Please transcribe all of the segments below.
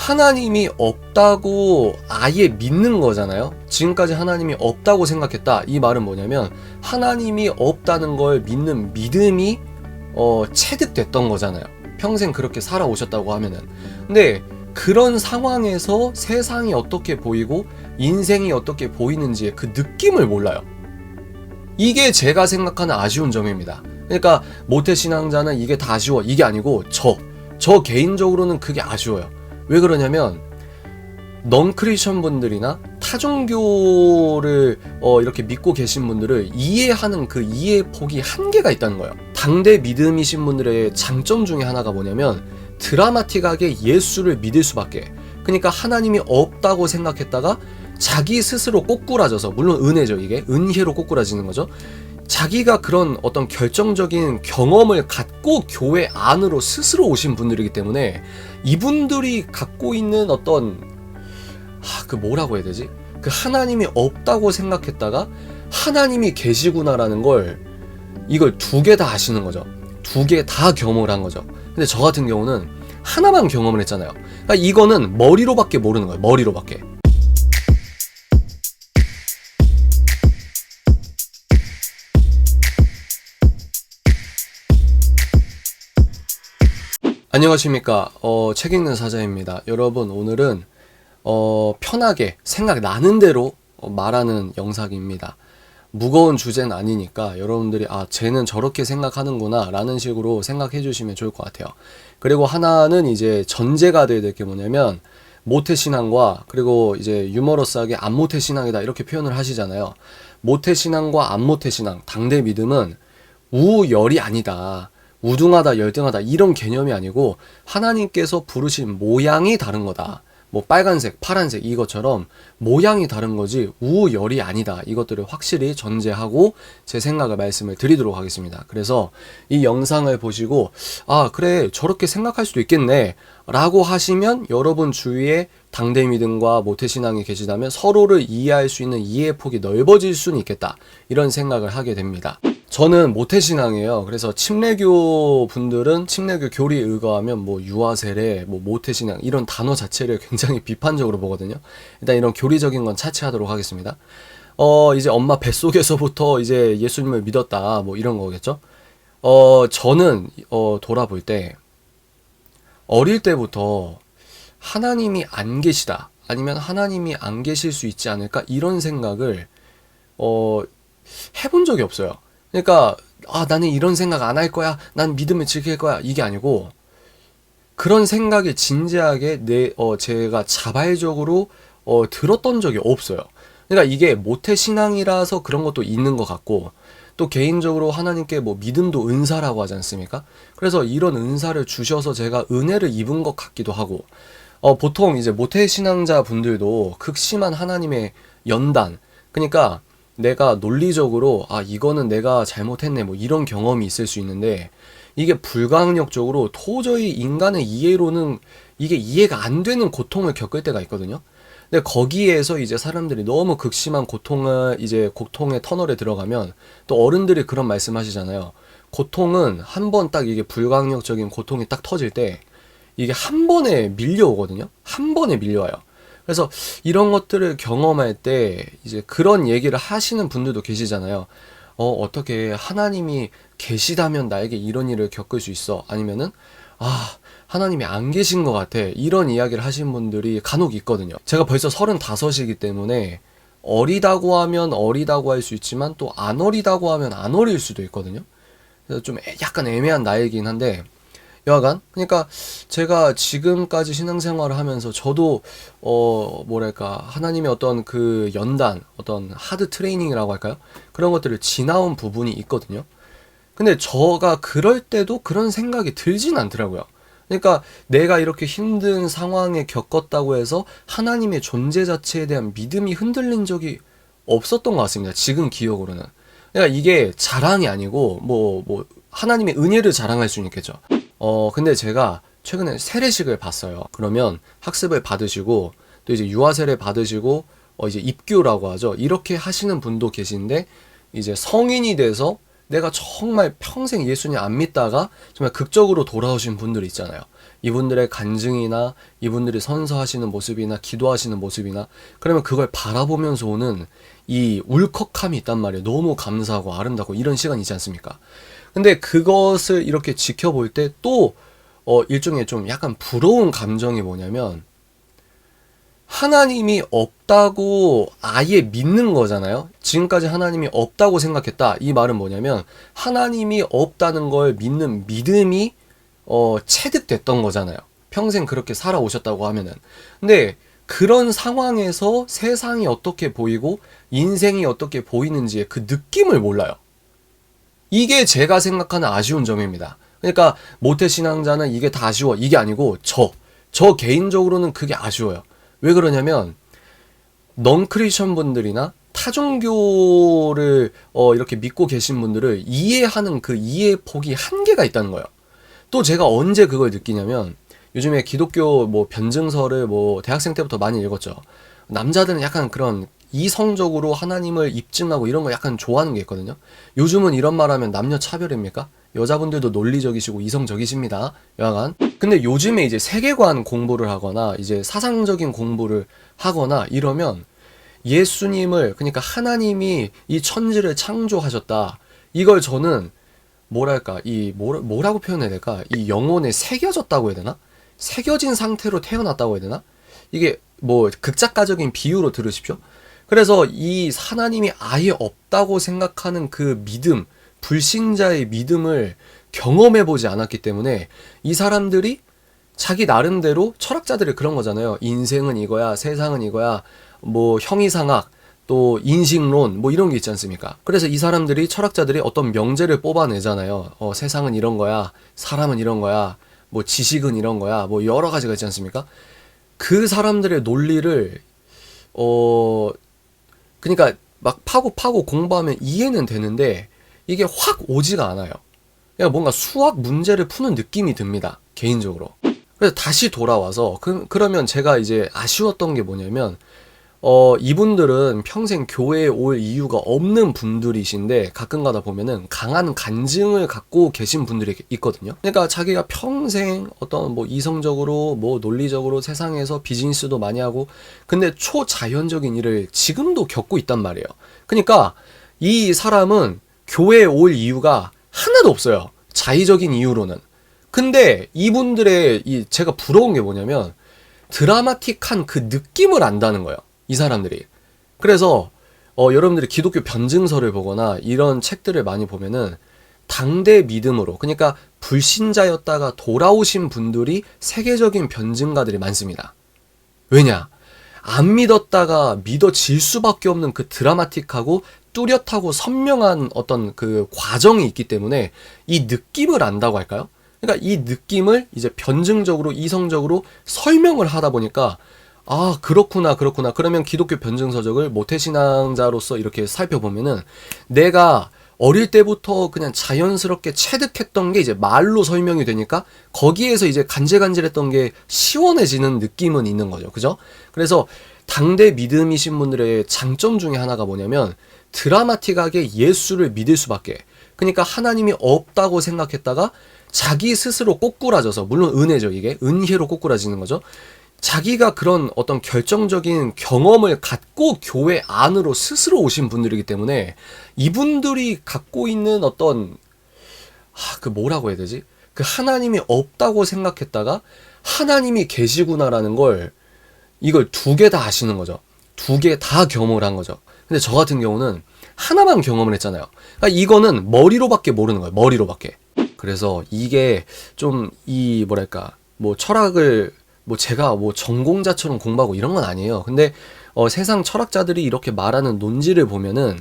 하나님이 없다고 아예 믿는 거잖아요. 지금까지 하나님이 없다고 생각했다. 이 말은 뭐냐면 하나님이 없다는 걸 믿는 믿음이 체득됐던 거잖아요. 평생 그렇게 살아오셨다고 하면은. 근데 그런 상황에서 세상이 어떻게 보이고 인생이 어떻게 보이는지의 그 느낌을 몰라요. 이게 제가 생각하는 아쉬운 점입니다. 그러니까 모태신앙자는 이게 다 아쉬워, 이게 아니고 저 개인적으로는 그게 아쉬워요. 왜 그러냐면 넌크리스천 분들이나 타종교를 이렇게 믿고 계신 분들을 이해하는 그 이해 폭이 한계가 있다는 거예요. 당대 믿음이신 분들의 장점 중에 하나가 뭐냐면 드라마틱하게 예수를 믿을 수밖에. 그러니까 하나님이 없다고 생각했다가 자기 스스로 꼬꾸라져서, 물론 은혜죠, 이게 은혜로 꼬꾸라지는 거죠. 자기가 그런 어떤 결정적인 경험을 갖고 교회 안으로 스스로 오신 분들이기 때문에 이분들이 갖고 있는 어떤 그 뭐라고 해야 되지? 그 하나님이 없다고 생각했다가 하나님이 계시구나라는 걸, 이걸 두 개 다 아시는 거죠. 두 개 다 경험을 한 거죠. 근데 저 같은 경우는 하나만 경험을 했잖아요. 그러니까 이거는 머리로밖에 모르는 거예요. 머리로밖에. 안녕하십니까. 책 읽는 사자입니다. 여러분, 오늘은 편하게 생각나는 대로 말하는 영상입니다. 무거운 주제는 아니니까 여러분들이 쟤는 저렇게 생각하는구나 라는 식으로 생각해 주시면 좋을 것 같아요. 그리고 하나는 이제 전제가 돼야 될 게 뭐냐면 모태신앙과, 그리고 이제 유머러스하게 안모태신앙이다 이렇게 표현을 하시잖아요. 모태신앙과 안모태신앙, 당대 믿음은 우열이 아니다, 우등하다 열등하다 이런 개념이 아니고 하나님께서 부르신 모양이 다른 거다. 뭐 빨간색, 파란색 이것처럼 모양이 다른 거지 우열이 아니다. 이것들을 확실히 전제하고 제 생각을 말씀을 드리도록 하겠습니다. 그래서 이 영상을 보시고 그래 저렇게 생각할 수도 있겠네 라고 하시면 여러분 주위에 당대 믿음과 모태신앙이 계시다면 서로를 이해할 수 있는 이해 폭이 넓어질 수는 있겠다, 이런 생각을 하게 됩니다. 저는 모태신앙이에요. 그래서 침례교 분들은 침례교 교리에 의거하면 뭐 유아세례, 뭐 모태신앙 이런 단어 자체를 굉장히 비판적으로 보거든요. 일단 이런 교리적인 건 차치하도록 하겠습니다. 이제 엄마 뱃속에서부터 이제 예수님을 믿었다, 뭐 이런 거겠죠. 저는 돌아볼 때 어릴 때부터 하나님이 안 계시다, 아니면 하나님이 안 계실 수 있지 않을까, 이런 생각을 해본 적이 없어요. 그러니까 나는 이런 생각 안 할 거야, 난 믿음을 지킬 거야, 이게 아니고 그런 생각이 진지하게 제가 자발적으로 들었던 적이 없어요. 그러니까 이게 모태신앙이라서 그런 것도 있는 것 같고, 또 개인적으로 하나님께 뭐 믿음도 은사라고 하지 않습니까? 그래서 이런 은사를 주셔서 제가 은혜를 입은 것 같기도 하고, 보통 이제 모태신앙자 분들도 극심한 하나님의 연단, 그러니까 내가 논리적으로 이거는 내가 잘못했네 뭐 이런 경험이 있을 수 있는데, 이게 불가항력적으로 도저히 인간의 이해로는 이게 이해가 안 되는 고통을 겪을 때가 있거든요. 근데 거기에서 이제 사람들이 너무 극심한 고통의 터널에 들어가면, 또 어른들이 그런 말씀 하시잖아요. 고통은 한 번 딱 이게 불가항력적인 고통이 딱 터질 때 이게 한 번에 밀려오거든요. 한 번에 밀려와요. 그래서 이런 것들을 경험할 때 이제 그런 얘기를 하시는 분들도 계시잖아요. 어떻게 하나님이 계시다면 나에게 이런 일을 겪을 수 있어? 아니면은 하나님이 안 계신 것 같아, 이런 이야기를 하시는 분들이 간혹 있거든요. 제가 벌써 35이기 때문에 어리다고 하면 어리다고 할 수 있지만 또 안 어리다고 하면 안 어릴 수도 있거든요. 그래서 좀 약간 애매한 나이긴 한데, 여하간 그러니까 제가 지금까지 신앙생활을 하면서 저도 하나님의 어떤 그 연단, 어떤 하드 트레이닝이라고 할까요? 그런 것들을 지나온 부분이 있거든요. 근데 저가 그럴 때도 그런 생각이 들진 않더라고요. 그러니까 내가 이렇게 힘든 상황에 겪었다고 해서 하나님의 존재 자체에 대한 믿음이 흔들린 적이 없었던 것 같습니다. 지금 기억으로는. 그러니까 이게 자랑이 아니고 뭐 하나님의 은혜를 자랑할 수는 있겠죠. 근데 제가 최근에 세례식을 봤어요. 그러면 학습을 받으시고 또 이제 유아세례 받으시고 이제 입교라고 하죠. 이렇게 하시는 분도 계신데, 이제 성인이 돼서 내가 정말 평생 예수님 안 믿다가 정말 극적으로 돌아오신 분들이 있잖아요. 이분들의 간증이나 이분들이 선서하시는 모습이나 기도하시는 모습이나, 그러면 그걸 바라보면서 오는 이 울컥함이 있단 말이에요. 너무 감사하고 아름답고 이런 시간이 있지 않습니까? 근데 그것을 이렇게 지켜볼 때 또 일종의 좀 약간 부러운 감정이 뭐냐면, 하나님이 없다고 아예 믿는 거잖아요. 지금까지 하나님이 없다고 생각했다. 이 말은 뭐냐면 하나님이 없다는 걸 믿는 믿음이 체득됐던 거잖아요. 평생 그렇게 살아오셨다고 하면은. 근데 그런 상황에서 세상이 어떻게 보이고 인생이 어떻게 보이는지의 그 느낌을 몰라요. 이게 제가 생각하는 아쉬운 점입니다. 그러니까 모태신앙자는 이게 다 아쉬워, 이게 아니고 저 개인적으로는 그게 아쉬워요. 왜 그러냐면 넌크리스천 분들이나 타종교를 이렇게 믿고 계신 분들을 이해하는 그 이해 폭이 한계가 있다는 거예요. 또 제가 언제 그걸 느끼냐면, 요즘에 기독교 뭐 변증서를 뭐 대학생 때부터 많이 읽었죠. 남자들은 약간 그런 이성적으로 하나님을 입증하고 이런 거 약간 좋아하는 게 있거든요. 요즘은 이런 말 하면 남녀 차별입니까? 여자분들도 논리적이시고 이성적이십니다. 여하간. 근데 요즘에 이제 세계관 공부를 하거나 이제 사상적인 공부를 하거나 이러면 예수님을, 그러니까 하나님이 이 천지를 창조하셨다. 이걸 저는 뭐랄까, 뭐라고 표현해야 될까? 이 영혼에 새겨졌다고 해야 되나? 새겨진 상태로 태어났다고 해야 되나? 이게 뭐 극작가적인 비유로 들으십시오. 그래서 이 하나님이 아예 없다고 생각하는 그 믿음, 불신자의 믿음을 경험해보지 않았기 때문에 이 사람들이 자기 나름대로, 철학자들이 그런 거잖아요. 인생은 이거야, 세상은 이거야, 뭐 형이상학, 또 인식론, 뭐 이런 게 있지 않습니까? 그래서 이 사람들이, 철학자들이 어떤 명제를 뽑아내잖아요. 세상은 이런 거야, 사람은 이런 거야, 뭐 지식은 이런 거야, 뭐 여러 가지가 있지 않습니까? 그 사람들의 논리를 그러니까 막 파고 공부하면 이해는 되는데 이게 확 오지가 않아요. 그냥 뭔가 수학 문제를 푸는 느낌이 듭니다, 개인적으로. 그래서 다시 돌아와서 그러면 제가 이제 아쉬웠던 게 뭐냐면, 이분들은 평생 교회에 올 이유가 없는 분들이신데 가끔 가다 보면은 강한 간증을 갖고 계신 분들이 있거든요. 그러니까 자기가 평생 어떤 뭐 이성적으로 뭐 논리적으로 세상에서 비즈니스도 많이 하고, 근데 초자연적인 일을 지금도 겪고 있단 말이에요. 그러니까 이 사람은 교회에 올 이유가 하나도 없어요, 자의적인 이유로는. 근데 이분들의 제가 부러운 게 뭐냐면 드라마틱한 그 느낌을 안다는 거예요, 이 사람들이. 그래서 여러분들이 기독교 변증서를 보거나 이런 책들을 많이 보면은 당대 믿음으로, 그러니까 불신자였다가 돌아오신 분들이 세계적인 변증가들이 많습니다. 왜냐? 안 믿었다가 믿어질 수밖에 없는 그 드라마틱하고 뚜렷하고 선명한 어떤 그 과정이 있기 때문에 이 느낌을 안다고 할까요? 그러니까 이 느낌을 이제 변증적으로, 이성적으로 설명을 하다 보니까, 아, 그렇구나. 그러면 기독교 변증서적을 모태신앙자로서 이렇게 살펴보면은 내가 어릴 때부터 그냥 자연스럽게 체득했던 게 이제 말로 설명이 되니까 거기에서 이제 간질간질했던 게 시원해지는 느낌은 있는 거죠. 그죠? 그래서 당대 믿음이신 분들의 장점 중에 하나가 뭐냐면 드라마틱하게 예수를 믿을 수밖에. 그러니까 하나님이 없다고 생각했다가 자기 스스로 꼬꾸라져서, 물론 은혜죠, 이게 은혜로 꼬꾸라지는 거죠. 자기가 그런 어떤 결정적인 경험을 갖고 교회 안으로 스스로 오신 분들이기 때문에 이분들이 갖고 있는 어떤 그 뭐라고 해야 되지? 그 하나님이 없다고 생각했다가 하나님이 계시구나라는 걸, 이걸 두 개 다 아시는 거죠. 두 개 다 경험을 한 거죠. 근데 저 같은 경우는 하나만 경험을 했잖아요. 그러니까 이거는 머리로밖에 모르는 거예요. 머리로밖에. 그래서 이게 좀 뭐랄까, 뭐 철학을 뭐 제가 뭐 전공자처럼 공부하고 이런 건 아니에요. 근데 세상 철학자들이 이렇게 말하는 논지를 보면은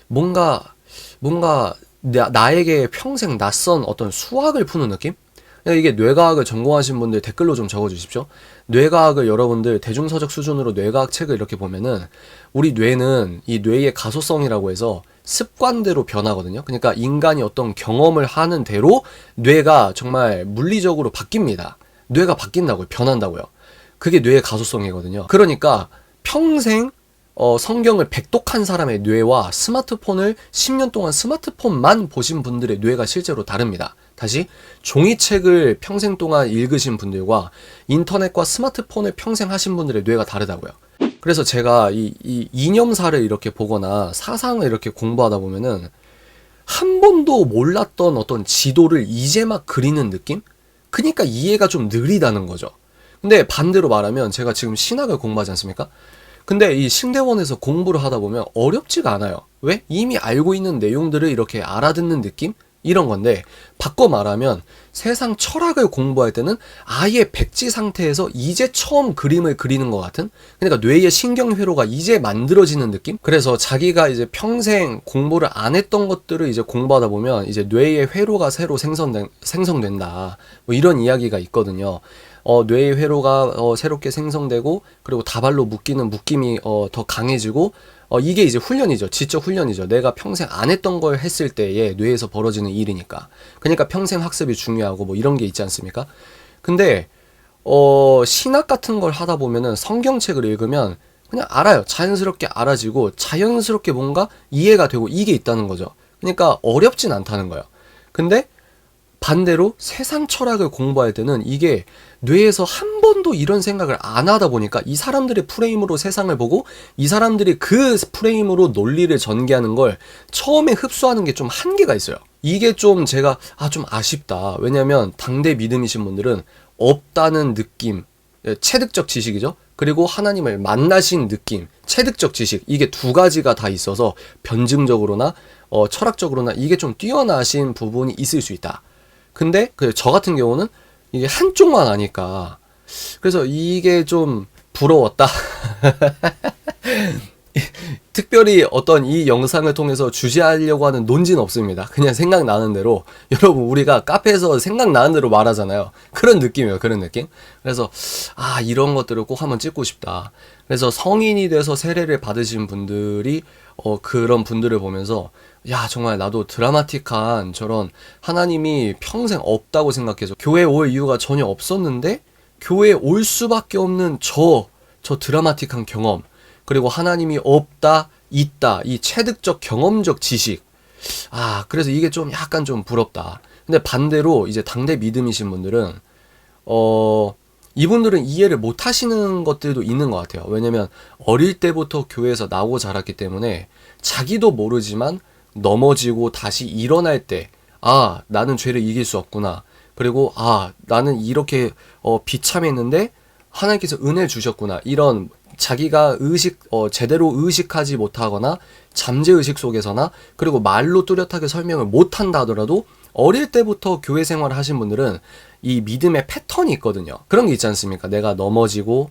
뭔가 나에게 평생 낯선 어떤 수학을 푸는 느낌? 이게 뇌과학을 전공하신 분들 댓글로 좀 적어주십시오. 뇌과학을 여러분들 대중서적 수준으로 뇌과학 책을 이렇게 보면은 우리 뇌는 이 뇌의 가소성이라고 해서 습관대로 변하거든요. 그러니까 인간이 어떤 경험을 하는 대로 뇌가 정말 물리적으로 바뀝니다. 뇌가 바뀐다고요. 변한다고요. 그게 뇌의 가소성이거든요. 그러니까 평생 성경을 백독한 사람의 뇌와 스마트폰을 10년 동안 스마트폰만 보신 분들의 뇌가 실제로 다릅니다. 다시, 종이책을 평생 동안 읽으신 분들과 인터넷과 스마트폰을 평생 하신 분들의 뇌가 다르다고요. 그래서 제가 이 이념사를 이렇게 보거나 사상을 이렇게 공부하다 보면은 한 번도 몰랐던 어떤 지도를 이제 막 그리는 느낌? 그러니까 이해가 좀 느리다는 거죠. 근데 반대로 말하면 제가 지금 신학을 공부하지 않습니까? 근데 이 신대원에서 공부를 하다 보면 어렵지가 않아요. 왜? 이미 알고 있는 내용들을 이렇게 알아듣는 느낌? 이런 건데, 바꿔 말하면 세상 철학을 공부할 때는 아예 백지 상태에서 이제 처음 그림을 그리는 것 같은? 그러니까 뇌의 신경회로가 이제 만들어지는 느낌? 그래서 자기가 이제 평생 공부를 안 했던 것들을 이제 공부하다 보면 이제 뇌의 회로가 새로 생성된다. 뭐 이런 이야기가 있거든요. 뇌의 회로가 새롭게 생성되고, 그리고 다발로 묶이는 묶임이 더 강해지고, 이게 이제 훈련이죠. 지적 훈련이죠. 내가 평생 안 했던 걸 했을 때에 뇌에서 벌어지는 일이니까. 그러니까 평생 학습이 중요하고 뭐 이런 게 있지 않습니까? 근데 신학 같은 걸 하다 보면은 성경책을 읽으면 그냥 알아요. 자연스럽게 알아지고 자연스럽게 뭔가 이해가 되고 이게 있다는 거죠. 그러니까 어렵진 않다는 거예요. 근데 반대로 세상 철학을 공부할 때는 이게 뇌에서 한 번도 이런 생각을 안 하다 보니까 이 사람들의 프레임으로 세상을 보고 이 사람들이 그 프레임으로 논리를 전개하는 걸 처음에 흡수하는 게 좀 한계가 있어요. 이게 좀 제가 좀 아쉽다. 왜냐면 당대 믿음이신 분들은 없다는 느낌, 체득적 지식이죠. 그리고 하나님을 만나신 느낌, 체득적 지식, 이게 두 가지가 다 있어서 변증적으로나 철학적으로나 이게 좀 뛰어나신 부분이 있을 수 있다. 근데 저 같은 경우는 이게 한쪽만 아니까 그래서 이게 좀 부러웠다. 특별히 어떤 이 영상을 통해서 주시하려고 하는 논지는 없습니다. 그냥 생각나는 대로, 여러분 우리가 카페에서 생각나는 대로 말하잖아요. 그런 느낌이에요. 그런 느낌. 그래서 이런 것들을 꼭 한번 찍고 싶다. 그래서 성인이 돼서 세례를 받으신 분들이 그런 분들을 보면서 야, 정말 나도 드라마틱한 저런, 하나님이 평생 없다고 생각해서 교회에 올 이유가 전혀 없었는데 교회에 올 수밖에 없는 저 드라마틱한 경험, 그리고 하나님이 없다, 있다, 이 체득적 경험적 지식, 그래서 이게 좀 약간 좀 부럽다. 근데 반대로 이제 당대 믿음이신 분들은 이분들은 이해를 못 하시는 것들도 있는 것 같아요. 왜냐면 어릴 때부터 교회에서 나고 자랐기 때문에 자기도 모르지만 넘어지고 다시 일어날 때, 나는 죄를 이길 수 없구나. 그리고 나는 이렇게 비참했는데 하나님께서 은혜 주셨구나. 이런 자기가 제대로 의식하지 못하거나 잠재의식 속에서나, 그리고 말로 뚜렷하게 설명을 못한다 하더라도 어릴 때부터 교회 생활을 하신 분들은 이 믿음의 패턴이 있거든요. 그런 게 있지 않습니까? 내가 넘어지고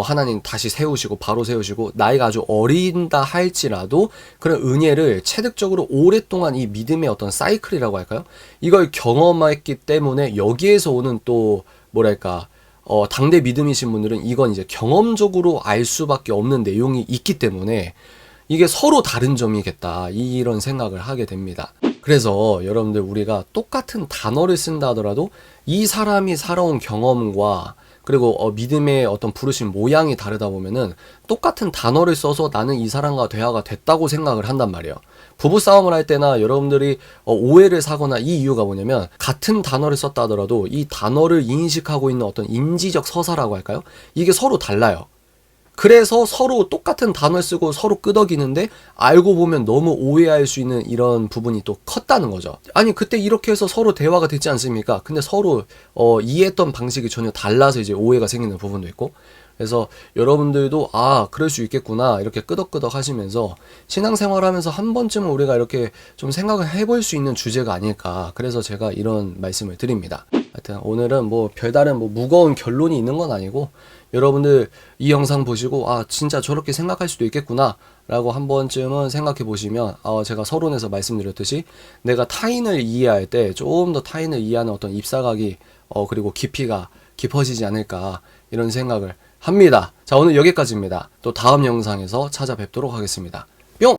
하나님 다시 세우시고 바로 세우시고, 나이가 아주 어린다 할지라도 그런 은혜를 체득적으로 오랫동안 이 믿음의 어떤 사이클이라고 할까요? 이걸 경험했기 때문에 여기에서 오는 또 뭐랄까, 당대 믿음이신 분들은 이건 이제 경험적으로 알 수밖에 없는 내용이 있기 때문에 이게 서로 다른 점이겠다, 이런 생각을 하게 됩니다. 그래서 여러분들, 우리가 똑같은 단어를 쓴다 하더라도 이 사람이 살아온 경험과 그리고 믿음의 어떤 부르신 모양이 다르다 보면은 똑같은 단어를 써서 나는 이 사람과 대화가 됐다고 생각을 한단 말이에요. 부부싸움을 할 때나 여러분들이 오해를 사거나, 이 이유가 뭐냐면 같은 단어를 썼다 하더라도 이 단어를 인식하고 있는 어떤 인지적 서사라고 할까요? 이게 서로 달라요. 그래서 서로 똑같은 단어를 쓰고 서로 끄덕이는데 알고 보면 너무 오해할 수 있는 이런 부분이 또 컸다는 거죠. 아니, 그때 이렇게 해서 서로 대화가 됐지 않습니까? 근데 서로 이해했던 방식이 전혀 달라서 이제 오해가 생기는 부분도 있고, 그래서 여러분들도 그럴 수 있겠구나, 이렇게 끄덕끄덕 하시면서 신앙생활 하면서 한 번쯤은 우리가 이렇게 좀 생각을 해볼 수 있는 주제가 아닐까, 그래서 제가 이런 말씀을 드립니다. 하여튼 오늘은 뭐 별다른 무거운 결론이 있는 건 아니고, 여러분들 이 영상 보시고 진짜 저렇게 생각할 수도 있겠구나 라고 한 번쯤은 생각해 보시면, 제가 서론에서 말씀드렸듯이 내가 타인을 이해할 때 좀 더 타인을 이해하는 어떤 입사각이 그리고 깊이가 깊어지지 않을까, 이런 생각을 합니다. 자, 오늘 여기까지입니다. 또 다음 영상에서 찾아뵙도록 하겠습니다.